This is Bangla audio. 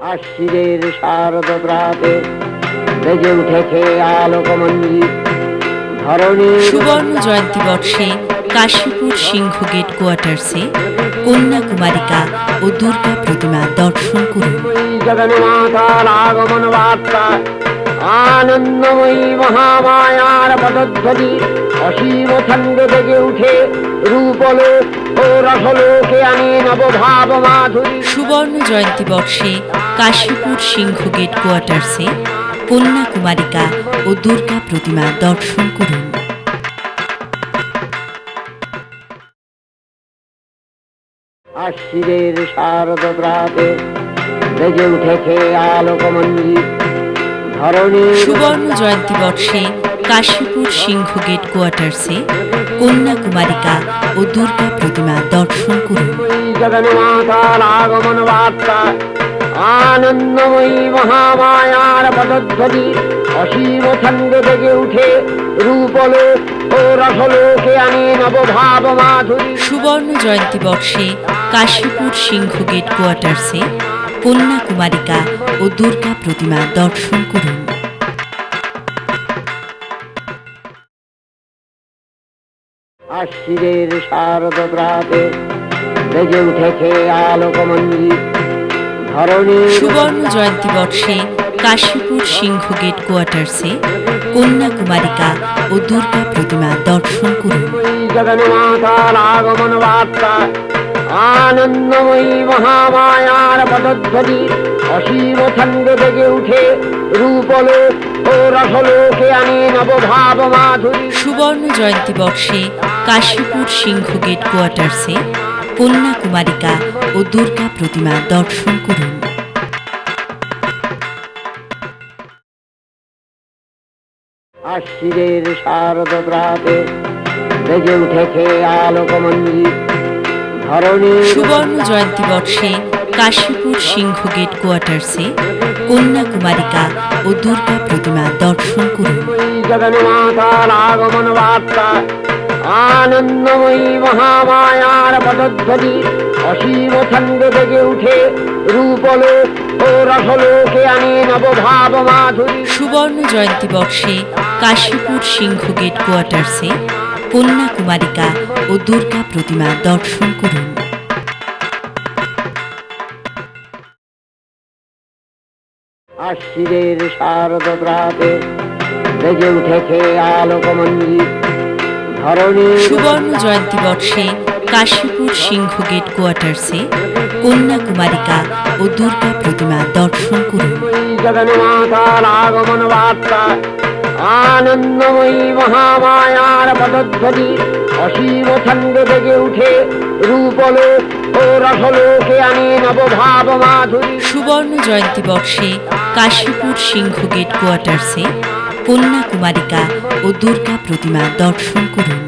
আশ্বিরের শারদ প্রাতে বেজে উঠেছে আলোকমঞ্জিত ধরণী। সুবর্ণ জয়ন্তী বর্ষে কাশীপুর সিংহ গেট কোয়ার্টার্সে কন্যা কুমারিকা ও দুর্গা প্রতিমা দর্শন করুন। জগন্মাতার আগমন বার্তা আনন্দময়ী মহামায়ার পদধ্বনি অসীম ছন্দে বেজে উঠে রূপলোক ও রসলোকে আনে নবভাব মাধুরী। সুবর্ণ জয়ন্তী বর্ষে কাশীপুর সিংহ গেট কোয়ার্টার্সে কন্যা কুমারিকা ও দুর্গা প্রতিমা দর্শন করুন। আশ্বিরের শারদ প্রাতে বেজে উঠেছে আলোকমঞ্জিত ধরণী। সুবর্ণ জয়ন্তী বর্ষে কাশীপুর সিংহ গেট কোয়ার্টার্সে কন্যা কুমারিকা ও দুর্গা প্রতিমা দর্শন করুন। জগন্মাতার আগমন বার্তা আনন্দময়ী মহামায়ার পদধ্বনি অসীম ছন্দে বেজে উঠে রূপলোক ও রসলোকে আনে নবভাব মাধুরী। সুবর্ণ জয়ন্তী বর্ষে কাশীপুর সিংহ গেট কোয়ার্টার্সে কন্যা কুমারিকা ও দুর্গা প্রতিমা দর্শন করুন। আশ্বিরের শারদ প্রাতে বেজে উঠেছে আলোকমঞ্জিত ধরণী। সুবর্ণ জয়ন্তী বর্ষে কাশীপুর সিংহ গেট কোয়ার্টার্সে কন্যা কুমারিকা ও দুর্গা প্রতিমা দর্শন করুন। জগন্মাতার আগমন বার্তা আনন্দময়ী মহামায়ার পদধ্বনি অসীম ছন্দে বেজে উঠে রূপলোক ও রসলোকে আনে নবভাব মাধুরী। সুবর্ণ জয়ন্তী বর্ষে কাশীপুর সিংহ গেট কোয়ার্টার্সে কন্যা কুমারিকা ও দুর্গা প্রতিমা দর্শন করুন। আশ্বিরের শারদ প্রাতে বেজে উঠেছে আলোকমঞ্জিত ধরণী। সুবর্ণ জয়ন্তী বর্ষে কাশীপুর সিংহ গেট কোয়ার্টার্সে কন্যা কুমারিকা ও দুর্গা প্রতিমা দর্শন করুন। জগন্মাতার আগমন বার্তা আনন্দময়ী মহামায়ার পদধ্বনি অসীম ছন্দে বেজে উঠে রূপলোক ও রসলোকে আনে নবভাব মাধুরী। সুবর্ণ জয়ন্তী বর্ষে কাশীপুর সিংহ গেট কোয়ার্টার্সে কন্যা কুমারিকা ও দুর্গা প্রতিমা দর্শন করুন। আশ্বিরের শারদ প্রাতে বেজে উঠেছে আলোকমঞ্জিত ধরণী। সুবর্ণ জয়ন্তী বর্ষে কাশীপুর সিংহ গেট কোয়ার্টার্সে কন্যা কুমারিকা ও দুর্গা প্রতিমা দর্শন করুন। জগন্মাতার আগমন বার্তা আনন্দময়ী মহামায়ার পদধ্বনি অসীম ছন্দে বেজে উঠে রূপলোক ও রসলোকে আনে নবভাব মাধুরী। সুবর্ণ জয়ন্তী বর্ষে কাশীপুর সিংহ গেট কোয়ার্টার্সে কন্যা কুমারিকা ও দুর্গা প্রতিমা দর্শন করুন।